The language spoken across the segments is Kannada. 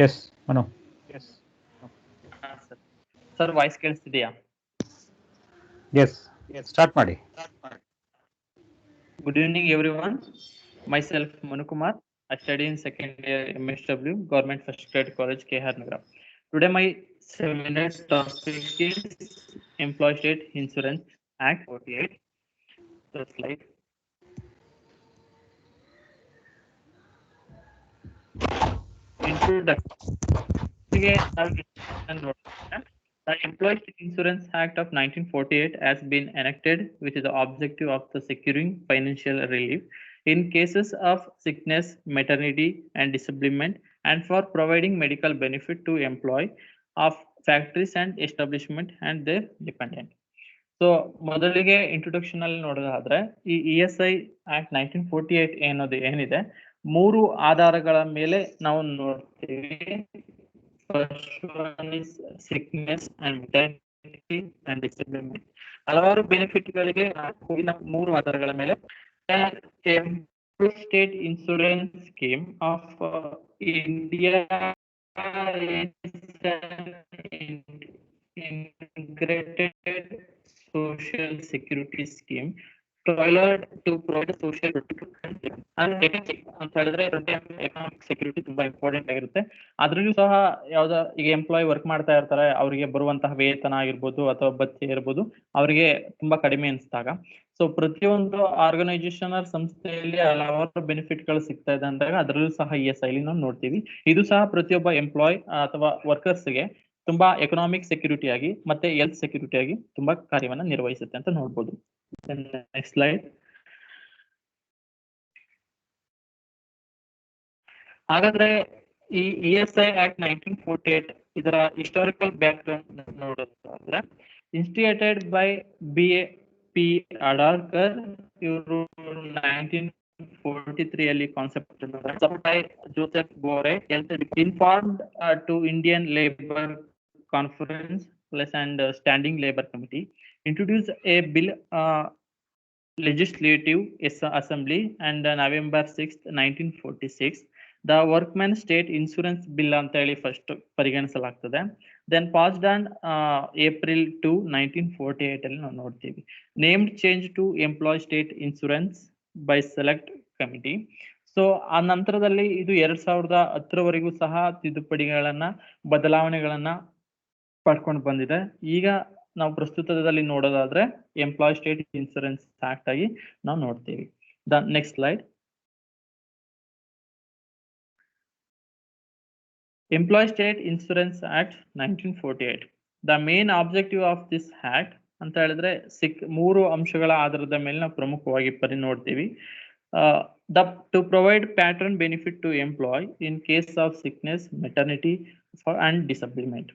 Yes, Manu. Yes. Sir sir voice ಕೇಳಿಸ್ತಿದೆಯಾ? Yes, start ಮಾಡಿ. Good evening everyone. Myself Manu Kumar. I study in second year MSW Government First Grade College KR Nagar. Today my seminar topic is Employee State Insurance Act 48. The slide. Introduction. The Employee State Insurance Act of 1948 has been enacted with the objective of the securing financial relief in cases of sickness, maternity, and disablement, and for providing medical benefit to employee of factories and establishment and their dependent. So ಮೊದಲಿಗೆ ಇಂಟ್ರೊಡಕ್ಷನ್ ಅಲ್ಲಿ ನೋಡೋದಾದ್ರೆ ಈ ESI ಆಕ್ಟ್ 1948 ಏನಿದೆ 3 ಆಧಾರಗಳ ಮೇಲೆ ನಾವು ನೋಡ್ತೀವಿ. First one is sickness and maternity and disablement. ಹಲವಾರು ಬೆನಿಫಿಟ್ ಗಳಿಗೆ 3 ಆಧಾರಗಳ ಮೇಲೆ state insurance scheme of India integrated social security scheme tailored to provide social protection and ಅಂತ ಹೇಳಿದ್ರೆ ಎಕನಾಮಿಕ್ ಸೆಕ್ಯೂರಿಟಿ ತುಂಬಾ ಇಂಪಾರ್ಟೆಂಟ್ ಆಗಿರುತ್ತೆ. ಅದ್ರಲ್ಲೂ ಸಹ ಯಾವ್ದ ಈಗ ಎಂಪ್ಲಾಯ್ ವರ್ಕ್ ಮಾಡ್ತಾ ಇರ್ತಾರೆ, ಅವರಿಗೆ ಬರುವಂತಹ ವೇತನ ಆಗಿರ್ಬೋದು ಅಥವಾ ಭತ್ಯೆ ಇರ್ಬೋದು, ಅವರಿಗೆ ತುಂಬಾ ಕಡಿಮೆ ಅನಿಸಿದಾಗ ಸೊ ಪ್ರತಿಯೊಂದು ಆರ್ಗನೈಸೇಷನ್ ಸಂಸ್ಥೆಯಲ್ಲಿ ಹಲವಾರು ಬೆನಿಫಿಟ್ ಗಳು ಸಿಗ್ತಾ ಇದೆ ಅಂದಾಗ ಅದರಲ್ಲೂ ಸಹ ESI ನಾವು ನೋಡ್ತೀವಿ. ಇದು ಸಹ ಪ್ರತಿಯೊಬ್ಬ ಎಂಪ್ಲಾಯ್ ಅಥವಾ ವರ್ಕರ್ಸ್ಗೆ ತುಂಬಾ ಎಕನಾಮಿಕ್ ಸೆಕ್ಯೂರಿಟಿ ಆಗಿ ಮತ್ತೆ ಹೆಲ್ತ್ ಸೆಕ್ಯೂರಿಟಿ ಆಗಿ ತುಂಬಾ ಕಾರ್ಯವನ್ನ ನಿರ್ವಹಿಸುತ್ತೆ ಅಂತ ನೋಡ್ಬೋದು. Next slide. ಹಾಗಾದ್ರೆ ಈ ESI ಆಕ್ಟ್ 1948 ಇದರ ಹಿಸ್ಟಾರಿಕಲ್ ಬ್ಯಾಕ್ ಗ್ರೌಂಡ್ ನೋಡೋದಾದ್ರೆ ಇನ್ಸ್ಟಿಗೇಟೆಡ್ ಬೈ BAP ಅಡಾರ್ಕರ್, ಇವರು 1943 ಅಲ್ಲಿ concept by Joseph Bhore informed to Indian labour conference plus and standing labor committee introduced a bill legislative assembly and November 6th 1946 the workman state insurance bill ಅಂತ ಹೇಳಿ ಫಸ್ಟ್ ಪರಿಗಣಿಸಲಾಗ್ತದೆ. ದೆನ್ ಪಾಸ್ಡ್ ಆನ್ April 2 1948 ಅಲ್ಲಿ ನಾವು ನೋಡ್ತೀವಿ. Named change to employee state insurance by select committee. So ಆ ನಂತರದಲ್ಲಿ ಇದು 2010 ಸಹ ತಿದ್ದುಪಡಿಗಳನ್ನ ಬದಲಾವಣೆಗಳನ್ನ ಪಡ್ಕೊಂಡು ಬಂದಿದೆ. ಈಗ ನಾವು ಪ್ರಸ್ತುತದಲ್ಲಿ ನೋಡೋದಾದ್ರೆ ಎಂಪ್ಲಾಯ್ ಸ್ಟೇಟ್ ಇನ್ಶೂರೆನ್ಸ್ ಆಕ್ಟ್ ಆಗಿ ನಾವು ನೋಡ್ತೀವಿ. The next slide. Employ state insurance act 1948. The main objective of this act ಅಂತ ಹೇಳಿದ್ರೆ 3 ಅಂಶಗಳ ಆಧಾರದ ಮೇಲೆ ನಾವು ಪ್ರಮುಖವಾಗಿ ನೋಡ್ತೀವಿ. To provide pattern benefit to employ in case of sickness, maternity and disablement.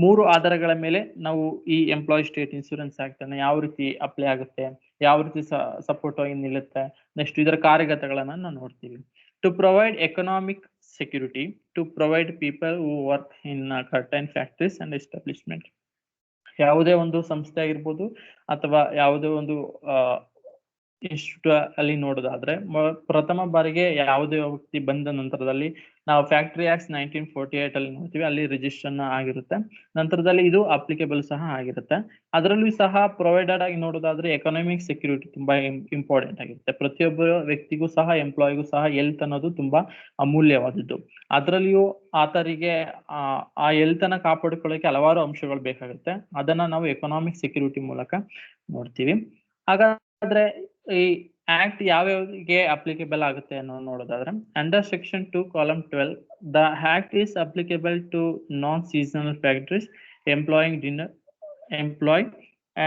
3 ಆಧಾರಗಳ ಮೇಲೆ ನಾವು ಈ ಎಂಪ್ಲಾಯ್ ಸ್ಟೇಟ್ ಇನ್ಶೂರೆನ್ಸ್ ಆಕ್ಟ್ ಅನ್ನ ಯಾವ ರೀತಿ ಅಪ್ಲೈ ಆಗುತ್ತೆ, ಯಾವ ರೀತಿ ಸಪೋರ್ಟ್ ಆಗಿ ನಿಲ್ಲುತ್ತೆ, ನೆಕ್ಸ್ಟ್ ಇದರ ಕಾರ್ಯಗತಗಳನ್ನ ನಾವು ನೋಡ್ತೀವಿ. To provide economic security to provide people who work in certain factories and establishment. ಯಾವುದೇ ಒಂದು ಸಂಸ್ಥೆ ಆಗಿರ್ಬೋದು ಅಥವಾ ಯಾವುದೇ ಒಂದು ಇನ್ಸ್ಟಿಟ್ಯೂಟ್ ಅಲ್ಲಿ ನೋಡೋದಾದ್ರೆ ಪ್ರಥಮ ಬಾರಿಗೆ ಯಾವುದೇ ವ್ಯಕ್ತಿ ಬಂದ ನಂತರದಲ್ಲಿ ನಾವು ಫ್ಯಾಕ್ಟರಿ ಆಕ್ಟ್ 1948 ಅಲ್ಲಿ ನೋಡ್ತೀವಿ, ಅಲ್ಲಿ ರಿಜಿಸ್ಟ್ರೇಷನ್ ಆಗಿರುತ್ತೆ. ನಂತರದಲ್ಲಿ ಇದು ಅಪ್ಲಿಕೇಬಲ್ ಸಹ ಆಗಿರುತ್ತೆ. ಅದರಲ್ಲೂ ಸಹ ಪ್ರೊವೈಡೆಡ್ ಆಗಿ ನೋಡೋದಾದ್ರೆ ಎಕನಾಮಿಕ್ ಸೆಕ್ಯೂರಿಟಿ ತುಂಬಾ ಇಂಪಾರ್ಟೆಂಟ್ ಆಗಿರುತ್ತೆ. ಪ್ರತಿಯೊಬ್ಬ ವ್ಯಕ್ತಿಗೂ ಸಹ ಎಂಪ್ಲಾಯಿಗೂ ಸಹ ಹೆಲ್ತ್ ಅನ್ನೋದು ತುಂಬಾ ಅಮೂಲ್ಯವಾದದ್ದು. ಅದರಲ್ಲಿಯೂ ಆತರಿಗೆ ಆ ಹೆಲ್ತ್ ಅನ್ನ ಕಾಪಾಡಿಕೊಳ್ಳಕ್ಕೆ ಹಲವಾರು ಅಂಶಗಳು ಬೇಕಾಗುತ್ತೆ. ಅದನ್ನ ನಾವು ಎಕನಾಮಿಕ್ ಸೆಕ್ಯೂರಿಟಿ ಮೂಲಕ ನೋಡ್ತೀವಿ. ಹಾಗಾದ್ರೆ ಈ ಆಕ್ಟ್ ಯಾವ್ಯಾವ್ಗೆ ಅಪ್ಲಿಕೇಬಲ್ ಆಗುತ್ತೆ ಅನ್ನೋ ನೋಡೋದಾದ್ರೆ under section 2 column 12 the act is applicable to non seasonal factories employing employee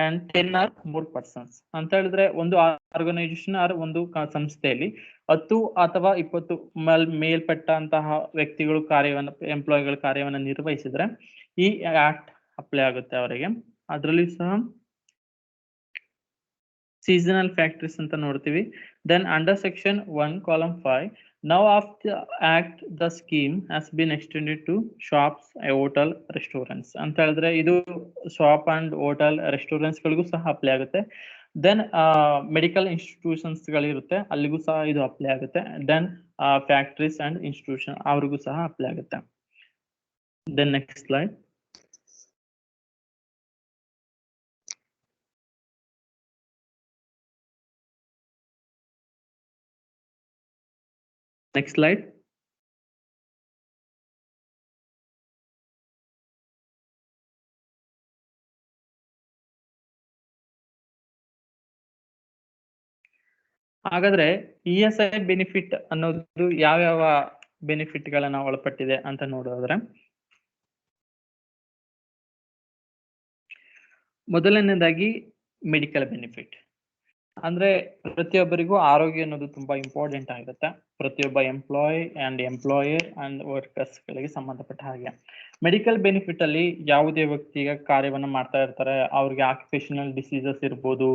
and 10 or more persons ಅಂತ ಹೇಳಿದ್ರೆ ಒಂದು ಆರ್ಗನೈಸೇಷನ್ ಆರ್ ಒಂದು ಸಂಸ್ಥೆಯಲ್ಲಿ 10 ಅಥವಾ 20 ಮೇಲ್ಪಟ್ಟಂತಹ ವ್ಯಕ್ತಿಗಳು ಎಂಪ್ಲಾಯಿಗಳ ಕಾರ್ಯವನ್ನ ನಿರ್ವಹಿಸಿದ್ರೆ ಈ ಆಕ್ಟ್ ಅಪ್ಲೈ ಆಗುತ್ತೆ ಅವರಿಗೆ. ಅದರಲ್ಲಿ ಸಹ seasonal factories ಅಂತ ನೋಡ್ತೀವಿ. Then under section 1 column 5 now of the act the scheme has been extended to shops, hotel, restaurants ಅಂತ ಹೇಳಿದ್ರೆ ಇದು ಶಾಪ್ ಅಂಡ್ ಹೋಟೆಲ್ ರೆಸ್ಟೋರೆಂಟ್ಸ್ ಗಳಿಗೂ ಸಹ ಅಪ್ಲೈ ಆಗುತ್ತೆ. ದೆನ್ ಮೆಡಿಕಲ್ ಇನ್ಸ್ಟಿಟ್ಯೂಷನ್ಸ್ ಗಳಿರುತ್ತೆ, ಅಲ್ಲಿಗೂ ಸಹ ಇದು ಅಪ್ಲೈ ಆಗುತ್ತೆ. ದೆನ್ ಫ್ಯಾಕ್ಟರೀಸ್ ಅಂಡ್ ಇನ್ಸ್ಟಿಟ್ಯೂಷನ್ ಅವ್ರಿಗೂ ಸಹ ಅಪ್ಲೈ ಆಗುತ್ತೆ. Then next slide. Next slide. ಹಾಗಾದ್ರೆ ESI ಬೆನಿಫಿಟ್ ಅನ್ನೋದು ಯಾವ್ಯಾವ ಬೆನಿಫಿಟ್ ಗಳನ್ನ ಒಳಪಟ್ಟಿದೆ ಅಂತ ನೋಡೋದಾದ್ರೆ, ಮೊದಲನೇದಾಗಿ ಮೆಡಿಕಲ್ ಬೆನಿಫಿಟ್. ಅಂದ್ರೆ ಪ್ರತಿಯೊಬ್ಬರಿಗೂ ಆರೋಗ್ಯ ಅನ್ನೋದು ತುಂಬಾ ಇಂಪಾರ್ಟೆಂಟ್ ಆಗಿರುತ್ತೆ. ಪ್ರತಿಯೊಬ್ಬ ಎಂಪ್ಲಾಯರ್ ಅಂಡ್ ವರ್ಕರ್ಸ್ ಗಳಿಗೆ ಸಂಬಂಧಪಟ್ಟ ಹಾಗೆ ಮೆಡಿಕಲ್ ಬೆನಿಫಿಟ್ ಅಲ್ಲಿ ಯಾವುದೇ ವ್ಯಕ್ತಿಗೆ ಕಾರ್ಯವನ್ನ ಮಾಡ್ತಾ ಇರ್ತಾರೆ, ಅವ್ರಿಗೆ ಆಕ್ಯುಪೇಷನಲ್ ಡಿಸೀಸಸ್ ಇರ್ಬೋದು,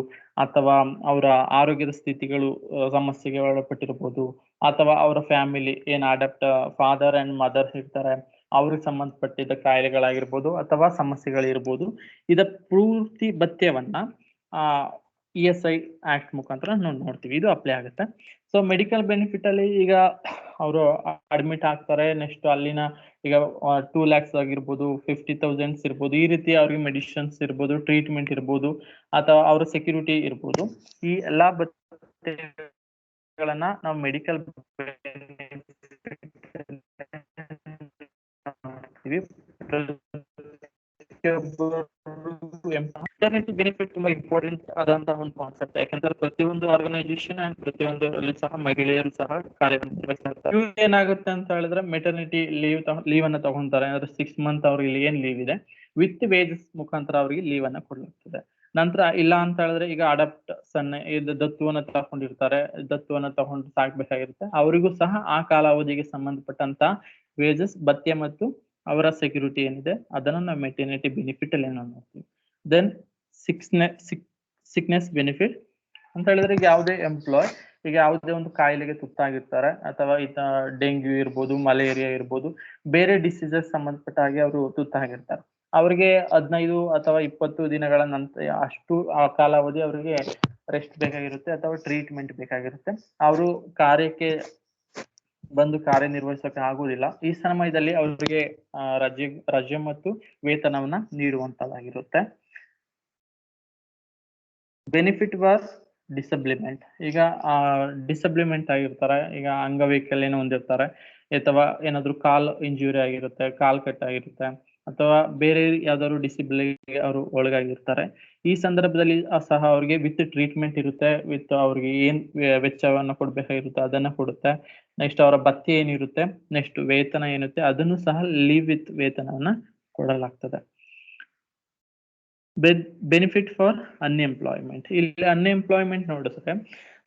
ಅಥವಾ ಅವರ ಆರೋಗ್ಯದ ಸ್ಥಿತಿಗಳು ಸಮಸ್ಯೆಗೆ ಒಳಪಟ್ಟಿರ್ಬೋದು, ಅಥವಾ ಅವರ ಫ್ಯಾಮಿಲಿ ಏನ್ ಅಡಾಪ್ಟ್ ಫಾದರ್ ಅಂಡ್ ಮದರ್ ಇರ್ತಾರೆ ಅವ್ರಿಗೆ ಸಂಬಂಧಪಟ್ಟಿದ್ದ ಕಾಯಿಲೆಗಳಾಗಿರ್ಬೋದು ಅಥವಾ ಸಮಸ್ಯೆಗಳಿರ್ಬೋದು, ಇದ ಪೂರ್ತಿ ಭತ್ಯವನ್ನ ESI ಆಕ್ಟ್ ಮುಖಾಂತರ ನಾವು ನೋಡ್ತೀವಿ, ಇದು ಅಪ್ಲೈ ಆಗುತ್ತೆ. ಸೊ ಮೆಡಿಕಲ್ ಬೆನಿಫಿಟ್ ಅಲ್ಲಿ ಈಗ ಅವರು ಅಡ್ಮಿಟ್ ಆಗ್ತಾರೆ, ನೆಕ್ಸ್ಟ್ ಅಲ್ಲಿನ ಈಗ 2 lakhs ಆಗಿರ್ಬೋದು, 50,000 ಇರ್ಬೋದು, ಈ ರೀತಿ ಅವ್ರಿಗೆ ಮೆಡಿಸಿನ್ಸ್ ಇರ್ಬೋದು, ಟ್ರೀಟ್ಮೆಂಟ್ ಇರ್ಬೋದು, ಅಥವಾ ಅವರ ಸೆಕ್ಯೂರಿಟಿ ಇರ್ಬೋದು, ಈ ಎಲ್ಲಾ ಗಳನ್ನ ನಾವು ಮೆಡಿಕಲ್ ಮೆಟರ್ನಿಟಿ ಬೆನಿಫಿಟ್ ತುಂಬಾ ಇಂಪಾರ್ಟೆಂಟ್ ಆದಂತಹ ಒಂದು ಕಾನ್ಸೆಪ್ಟ್. ಯಾಕಂದ್ರೆ ಪ್ರತಿಯೊಂದು ಆರ್ಗನೈಸೇಷನ್ ಅಂಡ್ ಪ್ರತಿಯೊಂದರಲ್ಲಿ ಸಹ ಮಹಿಳೆಯರು ಸಹ ಕಾರ್ಯವನ್ನು ನಿರ್ವಹಿಸ್ತಾ ಇರ್ತಾರೆ. ಇವ್ರು ಏನಾಗುತ್ತೆ ಅಂತ ಹೇಳಿದ್ರೆ ಮೆಟರ್ನಿಟಿ ಲೀವ್ ಅನ್ನ ತಗೊಂತಾರೆ. ಅಂದ್ರೆ 6 months ಅವ್ರಿಗೆ ಏನ್ ಲೀವ್ ಇದೆ ವಿತ್ ವೇಜಸ್ ಮುಖಾಂತರ ಅವರಿಗೆ ಲೀವ್ ಅನ್ನ ಕೊಡಲಾಗ್ತದೆ. ನಂತರ ಇಲ್ಲ ಅಂತ ಹೇಳಿದ್ರೆ ಈಗ ಅಡಾಪ್ಟ್ ಇದು ದತ್ತುವನ್ನ ತಗೊಂಡಿರ್ತಾರೆ, ದತ್ತುವನ್ನ ತಗೊಂಡು ಸಾಕ್ಬೇಕಾಗಿರುತ್ತೆ, ಅವರಿಗೂ ಸಹ ಆ ಕಾಲಾವಧಿಗೆ ಸಂಬಂಧಪಟ್ಟಂತ ವೇಜಸ್, ಭತ್ಯೆ ಮತ್ತು ಅವರ ಸೆಕ್ಯೂರಿಟಿ ಏನಿದೆ ಅದನ್ನ ನಾವು ಮೆಟರ್ನಿಟಿ ಬೆನಿಫಿಟ್ ಅಲ್ಲಿ ನೋಡ್ತೀವಿ. ದೆನ್ ಸಿಕ್ನೆಸ್ ಬೆನಿಫಿಟ್ ಅಂತ ಹೇಳಿದ್ರೆ ಈಗ ಯಾವುದೇ ಎಂಪ್ಲಾಯ್ ಈಗ ಯಾವುದೇ ಒಂದು ಕಾಯಿಲೆಗೆ ತುತ್ತಾಗಿರ್ತಾರೆ, ಅಥವಾ ಡೆಂಗ್ಯೂ ಇರ್ಬೋದು, ಮಲೇರಿಯಾ ಇರ್ಬೋದು, ಬೇರೆ ಡಿಸೀಸಸ್ ಸಂಬಂಧಪಟ್ಟ ಹಾಗೆ ಅವರು ತುತ್ತಾಗಿರ್ತಾರೆ, ಅವರಿಗೆ 15 ಅಥವಾ 20 ದಿನಗಳ ನಂತರ ಅಷ್ಟು ಆ ಕಾಲಾವಧಿ ಅವರಿಗೆ ರೆಸ್ಟ್ ಬೇಕಾಗಿರುತ್ತೆ ಅಥವಾ ಟ್ರೀಟ್ಮೆಂಟ್ ಬೇಕಾಗಿರುತ್ತೆ. ಅವರು ಕಾರ್ಯಕ್ಕೆ ಬಂದು ಕಾರ್ಯನಿರ್ವಹಿಸಕ್ಕೆ ಆಗುವುದಿಲ್ಲ. ಈ ಸಮಯದಲ್ಲಿ ಅವರಿಗೆ ರಜೆ ಮತ್ತು ವೇತನವನ್ನ ನೀಡುವಂತದ್ದಾಗಿರುತ್ತೆ. Benefit for ಡಿಸಬ್ಲಿಮೆಂಟ್. ಈಗ ಡಿಸಬ್ಲಿಮೆಂಟ್ ಆಗಿರ್ತಾರೆ, ಈಗ ಅಂಗವೈಕಲ್ಯನ ಹೊಂದಿರ್ತಾರೆ, ಅಥವಾ ಏನಾದ್ರು ಕಾಲ್ ಇಂಜುರಿ ಆಗಿರುತ್ತೆ, ಕಾಲ್ ಕಟ್ ಆಗಿರುತ್ತೆ, ಅಥವಾ ಬೇರೆ ಯಾವ್ದಾದ್ರು ಡಿಸಿಬಿಲಿಟಿ ಅವರು ಒಳಗಾಗಿರ್ತಾರೆ. ಈ ಸಂದರ್ಭದಲ್ಲಿ ಸಹ ಅವ್ರಿಗೆ ವಿತ್ ಟ್ರೀಟ್ಮೆಂಟ್ ಇರುತ್ತೆ, ವಿತ್ ಅವ್ರಿಗೆ ಏನ್ ವೆಚ್ಚವನ್ನ ಕೊಡ್ಬೇಕಾಗಿರುತ್ತೆ ಅದನ್ನ ಕೊಡುತ್ತೆ. ನೆಕ್ಸ್ಟ್ ಅವರ ಭತ್ಯೆ ಏನಿರುತ್ತೆ, ನೆಕ್ಸ್ಟ್ ವೇತನ ಏನಿರುತ್ತೆ ಅದನ್ನು ಸಹ ಲೀವ್ ವಿತ್ ವೇತನವನ್ನ ಕೊಡಲಾಗ್ತದೆ. Benefit for unemployment. ಇಲ್ಲಿ ಅನ್ಎಂಪ್ಲಾಯ್ಮೆಂಟ್ ನೋಡಿದ್ರೆ,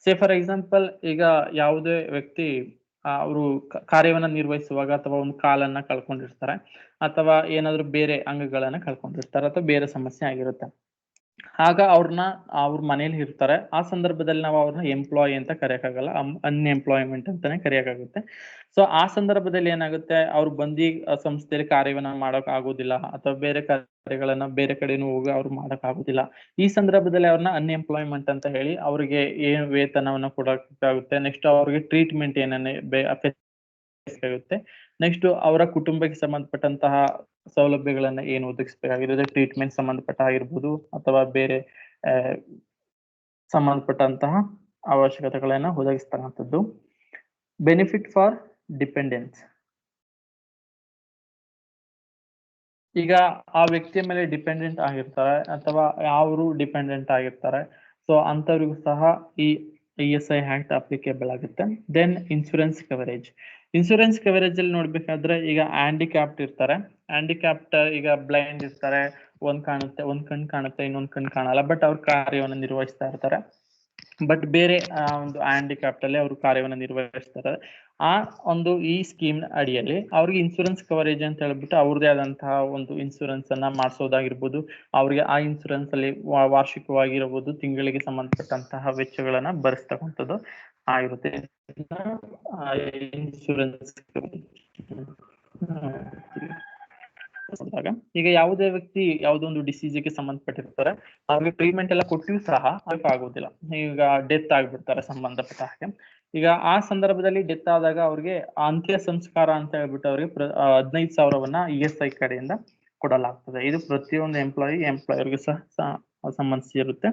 ಸೇ ಫಾರ್ ಎಕ್ಸಾಂಪಲ್ ಈಗ ಯಾವುದೇ ವ್ಯಕ್ತಿ ಅವರು ಕಾರ್ಯವನ್ನ ನಿರ್ವಹಿಸುವಾಗ ಅಥವಾ ಒಂದು ಕಾಲನ್ನ ಕಳ್ಕೊಂಡಿರ್ತಾರೆ, ಅಥವಾ ಏನಾದ್ರು ಬೇರೆ ಅಂಗಗಳನ್ನ ಕಳ್ಕೊಂಡಿರ್ತಾರೆ, ಅಥವಾ ಬೇರೆ ಸಮಸ್ಯೆ ಆಗಿರುತ್ತೆ, ಆಗ ಅವ್ರ ಮನೇಲಿ ಇರ್ತಾರೆ. ಆ ಸಂದರ್ಭದಲ್ಲಿ ನಾವು ಅವ್ರನ್ನ ಎಂಪ್ಲಾಯಿ ಅಂತ ಕರೆಯಕ್ಕಾಗಲ್ಲ, ಅನ್ಎಂಪ್ಲಾಯ್ಮೆಂಟ್ ಅಂತಾನೆ ಕರೆಯಕ್ಕಾಗುತ್ತೆ. ಸೊ ಆ ಸಂದರ್ಭದಲ್ಲಿ ಏನಾಗುತ್ತೆ, ಅವ್ರು ಬಂದು ಸಂಸ್ಥೆಯಲ್ಲಿ ಕಾರ್ಯವನ್ನ ಮಾಡಕ್ ಆಗೋದಿಲ್ಲ, ಅಥವಾ ಬೇರೆ ಕಾರ್ಯಗಳನ್ನ ಬೇರೆ ಕಡೆನೂ ಹೋಗಿ ಅವ್ರು ಮಾಡಕ್ ಆಗೋದಿಲ್ಲ. ಈ ಸಂದರ್ಭದಲ್ಲಿ ಅವ್ರನ್ನ ಅನ್ಎಂಪ್ಲಾಯ್ಮೆಂಟ್ ಅಂತ ಹೇಳಿ ಅವ್ರಿಗೆ ಏನ್ ವೇತನವನ್ನ ಕೊಡಕ್ಕಾಗುತ್ತೆ, ನೆಕ್ಸ್ಟ್ ಅವ್ರಿಗೆ ಟ್ರೀಟ್ಮೆಂಟ್ ಏನನ್ನೇ ಬೇಕಾಗುತ್ತೆ, ನೆಕ್ಸ್ಟ್ ಅವರ ಕುಟುಂಬಕ್ಕೆ ಸಂಬಂಧಪಟ್ಟಂತಹ ಸೌಲಭ್ಯಗಳನ್ನ ಏನು ಒದಗಿಸಬೇಕಾಗಿರುತ್ತೆ, ಟ್ರೀಟ್ಮೆಂಟ್ ಸಂಬಂಧಪಟ್ಟ ಆಗಿರ್ಬೋದು, ಅಥವಾ ಬೇರೆ ಸಂಬಂಧಪಟ್ಟಂತಹ ಅವಶ್ಯಕತೆಗಳನ್ನ ಒದಗಿಸ್ತಕ್ಕಂಥದ್ದು. Benefit for dependence. ಈಗ ಆ ವ್ಯಕ್ತಿಯ ಮೇಲೆ ಡಿಪೆಂಡೆಂಟ್ ಆಗಿರ್ತಾರೆ, ಅಥವಾ ಅವರು ಡಿಪೆಂಡೆಂಟ್ ಆಗಿರ್ತಾರೆ, ಸೊ ಅಂತವ್ರಿಗೂ ಸಹ ಈ ESI ಆಕ್ಟ್ ಅಪ್ಲಿಕೇಬಲ್ ಆಗುತ್ತೆ. Then insurance coverage. Insurance coverage ಅಲ್ಲಿ ನೋಡ್ಬೇಕಾದ್ರೆ, ಈಗ ಹ್ಯಾಂಡಿಕ್ಯಾಪ್ಟ್ ಇರ್ತಾರೆ, ಹ್ಯಾಂಡಿಕ್ಯಾಪ್ಟ್ ಈಗ ಬ್ಲೈಂಡ್ ಇರ್ತಾರೆ, ಒಂದ್ ಕಣ್ ಕಾಣುತ್ತೆ ಇನ್ನೊಂದ್ ಕಣ್ ಕಾಣಲ್ಲ, ಬಟ್ ಅವ್ರ ಕಾರ್ಯವನ್ನ ನಿರ್ವಹಿಸ್ತಾ ಇರ್ತಾರೆ. ಬಟ್ ಬೇರೆ ಒಂದು ಹ್ಯಾಂಡಿಕ್ಯಾಪ್ಟ್ ಅಲ್ಲಿ ಅವರು ಕಾರ್ಯವನ್ನ ನಿರ್ವಹಿಸ್ತಾರೆ. ಆ ಒಂದು ಈ ಸ್ಕೀಮ್ ಅಡಿಯಲ್ಲಿ ಅವ್ರಿಗೆ ಇನ್ಶೂರೆನ್ಸ್ ಕವರೇಜ್ ಅಂತ ಹೇಳ್ಬಿಟ್ಟು ಅವ್ರದೇ ಆದಂತಹ ಒಂದು ಇನ್ಶೂರೆನ್ಸ್ ಅನ್ನ ಮಾಡಿಸೋದಾಗಿರ್ಬೋದು, ಅವ್ರಿಗೆ ಆ ಇನ್ಶೂರೆನ್ಸ್ ಅಲ್ಲಿ ವಾರ್ಷಿಕವಾಗಿರಬಹುದು, ತಿಂಗಳಿಗೆ ಸಂಬಂಧಪಟ್ಟಂತಹ ವೆಚ್ಚಗಳನ್ನ ಭರಿಸ್ತಕ್ಕಂಥದ್ದು ಆಗಿರುತ್ತೆ. ಇನ್ಶೂರೆನ್ಸ್ ನೋಡಿದಾಗ ಈಗ ಯಾವುದೇ ವ್ಯಕ್ತಿ ಯಾವುದೋ ಒಂದು ಡಿಸೀಸ್ಗೆ ಸಂಬಂಧಪಟ್ಟಿರ್ತಾರೆ, ಅವ್ರಿಗೆ ಟ್ರೀಟ್ಮೆಂಟ್ ಎಲ್ಲ ಕೊಟ್ಟಿಯೂ ಸಹ ಅದಕ್ಕೆ ಆಗೋದಿಲ್ಲ. ಈಗ ಡೆತ್ ಆಗ್ಬಿಡ್ತಾರೆ ಸಂಬಂಧಪಟ್ಟ ಹಾಗೆ. ಈಗ ಆ ಸಂದರ್ಭದಲ್ಲಿ ಡೆತ್ ಆದಾಗ ಅವ್ರಿಗೆ ಅಂತ್ಯ ಸಂಸ್ಕಾರ ಅಂತ ಹೇಳ್ಬಿಟ್ಟು ಅವ್ರಿಗೆ 15,000ವನ್ನ ESI ಕಡೆಯಿಂದ ಕೊಡಲಾಗ್ತದೆ. ಇದು ಪ್ರತಿಯೊಂದು ಎಂಪ್ಲಾಯರ್ಗೆ ಸಹ ಸಂಬಂಧಿಸಿರುತ್ತೆ.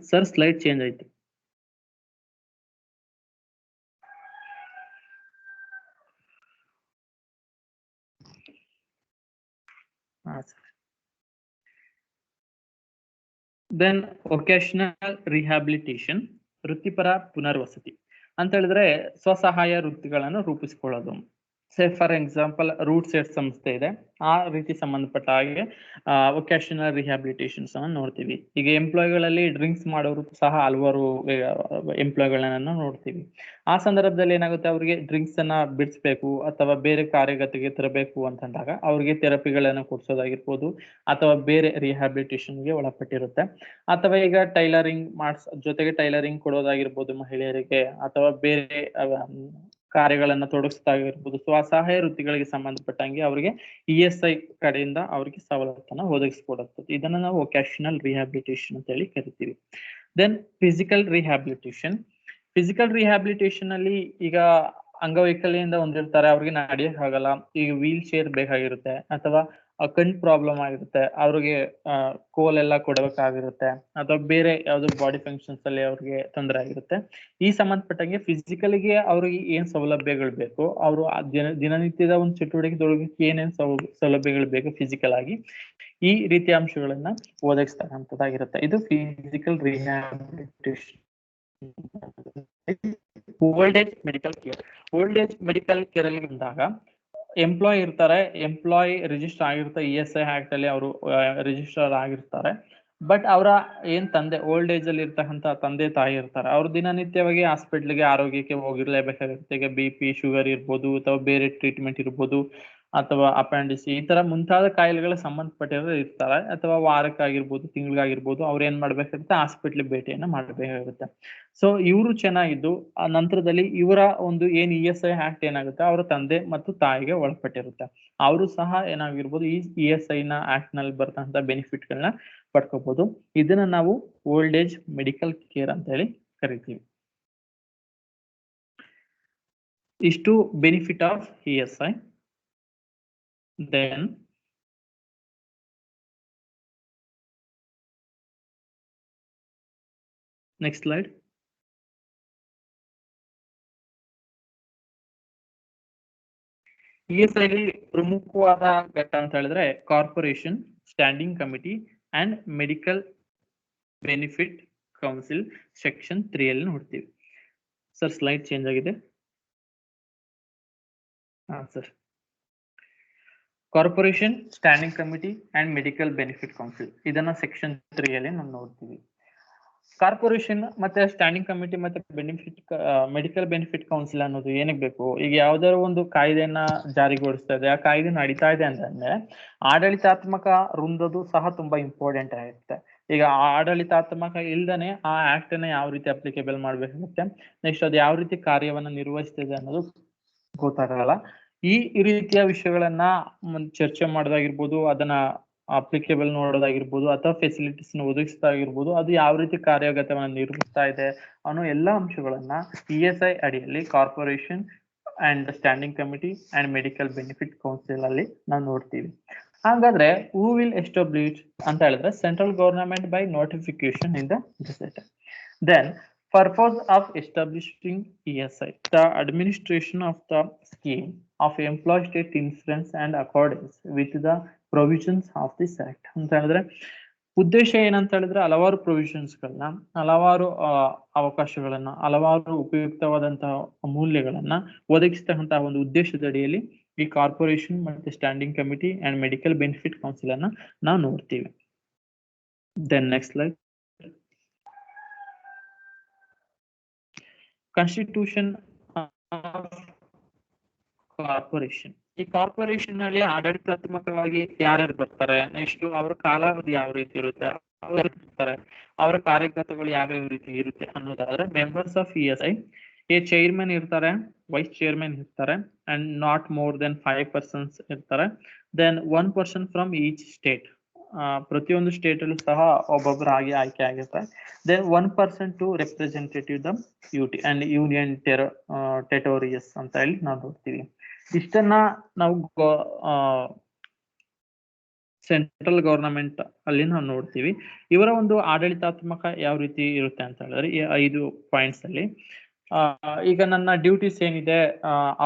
ಸರ್ ಸ್ಲೈಡ್ ಚೇಂಜ್ ಆಯ್ತು. ದೆನ್ ವೊಕೇಶನಲ್ ರಿಹ್ಯಾಬಿಲಿಟೇಷನ್, ವೃತ್ತಿಪರ ಪುನರ್ವಸತಿ ಅಂತ ಹೇಳಿದ್ರೆ ಸ್ವಸಹಾಯ ವೃತ್ತಿಗಳನ್ನು ರೂಪಿಸಿಕೊಳ್ಳೋದು. Say for example RUDSET ಸಂಸ್ಥೆ ಇದೆ, ಆ ರೀತಿ ಸಂಬಂಧಪಟ್ಟ ಹಾಗೆ ವೊಕೇಶನಲ್ ರಿಹ್ಯಾಬಿಲಿಟೇಷನ್ಸ್ ಅನ್ನು ನೋಡ್ತೀವಿ. ಈಗ ಎಂಪ್ಲಾಯ್ಗಳಲ್ಲಿ ಡ್ರಿಂಕ್ಸ್ ಮಾಡೋರು ಸಹ ಹಲವಾರು ಎಂಪ್ಲಾಯ್ಗಳನ್ನ ನೋಡ್ತೀವಿ. ಆ ಸಂದರ್ಭದಲ್ಲಿ ಏನಾಗುತ್ತೆ, ಅವ್ರಿಗೆ ಡ್ರಿಂಕ್ಸ್ ಅನ್ನ ಬಿಡಿಸ್ಬೇಕು ಅಥವಾ ಬೇರೆ ಕಾರ್ಯಗತಿಗೆ ತರಬೇಕು ಅಂತಂದಾಗ ಅವ್ರಿಗೆ ಥೆರಪಿಗಳನ್ನು ಕೊಡ್ಸೋದಾಗಿರ್ಬೋದು ಅಥವಾ ಬೇರೆ ರಿಹ್ಯಾಬಿಲಿಟೇಷನ್ಗೆ ಒಳಪಟ್ಟಿರುತ್ತೆ. ಅಥವಾ ಈಗ ಟೈಲರಿಂಗ್ ಜೊತೆಗೆ ಟೈಲರಿಂಗ್ ಕೊಡೋದಾಗಿರ್ಬೋದು ಮಹಿಳೆಯರಿಗೆ, ಅಥವಾ ಬೇರೆ ಕಾರ್ಯಗಳನ್ನ ತೊಡಗಿಸ್ದಾಗಿರ್ಬೋದು. ಸ್ವಸಹಾಯ ವೃತ್ತಿಗಳಿಗೆ ಸಂಬಂಧಪಟ್ಟಂಗೆ ಅವರಿಗೆ ESI ಕಡೆಯಿಂದ ಅವರಿಗೆ ಸವಲತ್ತನ್ನ ಒದಗಿಸಿಕೊಡುತ್ತದೆ. ಇದನ್ನ ನಾವು ವೊಕೇಶನಲ್ ರಿಹ್ಯಾಬಿಲಿಟೇಷನ್ ಅಂತ ಹೇಳಿ ಕರಿತೀವಿ. Then physical rehabilitation. Physical rehabilitation ಅಲ್ಲಿ ಈಗ ಅಂಗವೈಕಲ್ಯದಿಂದ ಹೊಂದಿರ್ತಾರೆ, ಅವ್ರಿಗೆ ನಡೆಯಕ್ ಆಗಲ್ಲ, ಈಗ ವೀಲ್ ಚೇರ್ ಬೇಕಾಗಿರುತ್ತೆ, ಅಥವಾ ಕಣ್ ಪ್ರಾಬ್ಲಮ್ ಆಗಿರುತ್ತೆ, ಅವ್ರಿಗೆ ಕೋಲೆಲ್ಲ ಕೊಡಬೇಕಾಗಿರುತ್ತೆ, ಅಥವಾ ಬೇರೆ ಯಾವ್ದು ಬಾಡಿ ಫಂಕ್ಷನ್ಸ್ ಅಲ್ಲಿ ಅವ್ರಿಗೆ ತೊಂದರೆ ಆಗಿರುತ್ತೆ. ಈ ಸಂಬಂಧಪಟ್ಟಂಗೆ ಫಿಸಿಕಲ್ಗೆ ಅವ್ರಿಗೆ ಏನ್ ಸೌಲಭ್ಯಗಳು ಬೇಕು, ಅವರು ದಿನನಿತ್ಯದ ಒಂದು ಚಟುವಟಿಕೆ ಏನೇನ್ ಸೌಲಭ್ಯಗಳು ಬೇಕು ಫಿಸಿಕಲ್ ಆಗಿ, ಈ ರೀತಿಯ ಅಂಶಗಳನ್ನ ಒದಗಿಸ್ತಕ್ಕಂಥದ್ದಾಗಿರುತ್ತೆ. ಇದು physical rehabilitation. Old age medical care. Old age medical care ಅಲ್ಲಿ ಬಂದಾಗ ಎಂಪ್ಲಾಯ್ ಇರ್ತಾರೆ, ಎಂಪ್ಲಾಯ್ ರಿಜಿಸ್ಟರ್ ಆಗಿರ್ತಾರೆ, ESI ಆಕ್ಟ್ ಅಲ್ಲಿ ಅವರು ರಿಜಿಸ್ಟರ್ ಆಗಿರ್ತಾರೆ. ಬಟ್ ಅವರ ಏನ್ ತಂದೆ ಓಲ್ಡ್ ಏಜ್ ಅಲ್ಲಿ ಇರ್ತಕ್ಕಂಥ ತಂದೆ ತಾಯಿ ಇರ್ತಾರೆ, ಅವ್ರು ದಿನನಿತ್ಯವಾಗಿ ಹಾಸ್ಪಿಟ್ಲಿಗೆ ಆರೋಗ್ಯಕ್ಕೆ ಹೋಗಿರ್ಲೇಬೇಕಾಗುತ್ತೆ. ಈಗ BP ಶುಗರ್ ಇರ್ಬೋದು, ಅಥವಾ ಬೇರೆ ಟ್ರೀಟ್ಮೆಂಟ್ ಇರ್ಬೋದು, ಅಥವಾ ಅಪೆಂಡಿಸ್ ಈ ತರ ಮುಂತಾದ ಕಾಯಿಲೆಗಳ ಸಂಬಂಧಪಟ್ಟಿರೋ ಇರ್ತಾರೆ, ಅಥವಾ ವಾರಕ್ಕಾಗಿರ್ಬೋದು ತಿಂಗಳಿಗಾಗಿರ್ಬೋದು ಅವ್ರು ಏನ್ ಮಾಡ್ಬೇಕಾಗುತ್ತೆ, ಹಾಸ್ಪಿಟ್ಲಿಗೆ ಭೇಟಿಯನ್ನ ಮಾಡಬೇಕಾಗುತ್ತೆ. ಸೊ ಇವರು ಚೆನ್ನಾಗಿದ್ದು ಆ ನಂತರದಲ್ಲಿ ಇವರ ಒಂದು ಏನ್ ESI ಆಕ್ಟ್ ಏನಾಗುತ್ತೆ ಅವರ ತಂದೆ ಮತ್ತು ತಾಯಿಗೆ ಒಳಪಟ್ಟಿರುತ್ತೆ. ಅವರು ಸಹ ಏನಾಗಿರ್ಬೋದು ಈ ESI ನ ಆಕ್ಟ್ ನಲ್ಲಿ ಬರ್ತಕ್ಕಂಥ ಬೆನಿಫಿಟ್ ಗಳನ್ನ ಪಡ್ಕೋಬಹುದು. ಇದನ್ನ ನಾವು ಓಲ್ಡ್ ಏಜ್ ಮೆಡಿಕಲ್ ಕೇರ್ ಅಂತ ಹೇಳಿ ಕರಿತೀವಿ. ಇಷ್ಟು benefit of ESI. Then next slide. ESI ಅಲ್ಲಿ ಪ್ರಮುಖವಾದ ಘಟ್ಟ ಅಂತ ಹೇಳಿದ್ರೆ corporation, standing committee and medical benefit council section 3 ಅಲ್ಲಿ ನೋಡ್ತೀವಿ. ಸರ್ ಸ್ಲೈಡ್ ಚೇಂಜ್ ಆಗಿದೆ. Sir corporation, standing committee and medical benefit council ಇದನ್ನ ಸೆಕ್ಷನ್ 3 ಅಲ್ಲಿ ನಾವು ನೋಡ್ತೀವಿ. ಕಾರ್ಪೊರೇಷನ್ ಮತ್ತೆ ಸ್ಟ್ಯಾಂಡಿಂಗ್ ಕಮಿಟಿ ಮತ್ತೆ ಮೆಡಿಕಲ್ ಬೆನಿಫಿಟ್ ಕೌನ್ಸಿಲ್ ಅನ್ನೋದು ಏನಕ್ಕೆ ಬೇಕು? ಈಗ ಯಾವ್ದಾದ್ರು ಒಂದು ಕಾಯ್ದೆಯನ್ನ ಜಾರಿಗೊಳಿಸ್ತಾ ಇದೆ, ಆ ಕಾಯ್ದೆ ನಡೀತಾ ಇದೆ ಅಂತಂದ್ರೆ ಆಡಳಿತಾತ್ಮಕ ವೃಂದದು ಸಹ ತುಂಬಾ ಇಂಪಾರ್ಟೆಂಟ್ ಆಗಿರುತ್ತೆ. ಈಗ ಆಡಳಿತಾತ್ಮಕ ಇಲ್ದೇನೆ ಆ ಆಕ್ಟ್ ಅನ್ನ ಯಾವ ರೀತಿ ಅಪ್ಲಿಕೇಬಲ್ ಮಾಡ್ಬೇಕಾಗುತ್ತೆ, ನೆಕ್ಸ್ಟ್ ಅದು ಯಾವ ರೀತಿ ಕಾರ್ಯವನ್ನ ನಿರ್ವಹಿಸ್ತಿದೆ ಅನ್ನೋದು ಗೊತ್ತಾಗಲ್ಲ. ಈ ರೀತಿಯ ವಿಷಯಗಳನ್ನ ಚರ್ಚೆ ಮಾಡೋದಾಗಿರ್ಬೋದು, ಅದನ್ನ ಅಪ್ಲಿಕೇಬಲ್ ನೋಡೋದಾಗಿರ್ಬೋದು, ಅಥವಾ ಫೆಸಿಲಿಟೀಸ್ ಒದಗಿಸೋದಾಗಿರ್ಬೋದು, ಅದು ಯಾವ ರೀತಿ ಕಾರ್ಯಗತವನ್ನ ನಿರ್ವಹಿಸ್ತಾ ಇದೆ ಅನ್ನೋ ಎಲ್ಲಾ ಅಂಶಗಳನ್ನ ESI ಅಡಿಯಲ್ಲಿ corporation and standing committee and medical benefit council ಅಲ್ಲಿ ನಾವು ನೋಡ್ತೀವಿ. ಹಾಗಾದ್ರೆ ಹೂ ವಿಲ್ ಎಸ್ಟಾಬ್ಲಿಷ್ ಅಂತ ಹೇಳಿದ್ರೆ central government by notification in the gazette. Then purpose of establishing ESI, the administration of the scheme of employee state insurance and accordance with the provisions of this act ಅಂತ ಹೇಳಿದ್ರೆ ಉದ್ದೇಶ ಏನಂತ ಹೇಳಿದ್ರೆ ಹಲವಾರು ಪ್ರೊವಿಷನ್ಸ್ ಗಳನ್ನ, ಹಲವಾರು ಅವಕಾಶಗಳನ್ನ, ಹಲವಾರು ಉಪಯುಕ್ತವಾದಂತಹ ಮೂಲ್ಯಗಳನ್ನ ಒದಗಿಸ್ತಕ್ಕಂತಹ ಒಂದು ಉದ್ದೇಶದ ಅಡಿಯಲ್ಲಿ ಈ ಕಾರ್ಪೊರೇಷನ್ ಮತ್ತೆ standing committee and medical benefit council ಅನ್ನ ನಾವು ನೋಡ್ತೀವಿ. Then next slide. Constitution corporation. ಈ ಕಾರ್ಪೊರೇಷನ್ ನಲ್ಲಿ ಆಡಳಿತಾತ್ಮಕವಾಗಿ ಯಾರ್ಯಾರು ಬರ್ತಾರೆ, ನೆಕ್ಸ್ಟ್ ಅವರ ಕಾಲಾವಧಿ ಯಾವ ರೀತಿ ಇರುತ್ತೆ, ಅವರ ಕಾರ್ಯಗತಗಳು ಯಾವ ರೀತಿ ಇರುತ್ತೆ ಅನ್ನೋದಾದ್ರೆ ಮೆಂಬರ್ಸ್ ಆಫ್ ESI ಚೇರ್ಮನ್ ಇರ್ತಾರೆ, ವೈಸ್ ಚೇರ್ಮನ್ ಇರ್ತಾರೆ, and not more than 5 persons ಇರ್ತಾರೆ. Then 1 person from each state, ಪ್ರತಿಯೊಂದು ಸ್ಟೇಟ್ ಅಲ್ಲೂ ಸಹ ಒಬ್ಬೊಬ್ಬರು ಆಗಿ ಆಯ್ಕೆ ಆಗಿರ್ತಾರೆ. Then 1 person to representative the UT and union territories ಅಂತ ಹೇಳಿ ನಾವು ನೋಡ್ತೀವಿ. ಇಷ್ಟನ್ನ ನಾವು ಸೆಂಟ್ರಲ್ ಗವರ್ನಮೆಂಟ್ ಅಲ್ಲಿ ನಾವು ನೋಡ್ತೀವಿ. ಇವರ ಒಂದು ಆಡಳಿತಾತ್ಮಕ ಯಾವ ರೀತಿ ಇರುತ್ತೆ ಅಂತ ಹೇಳಿದ್ರೆ ಈ 5 ಪಾಯಿಂಟ್ಸ್ ಅಲ್ಲಿ ಈಗ ನನ್ನ ಡ್ಯೂಟೀಸ್ ಏನಿದೆ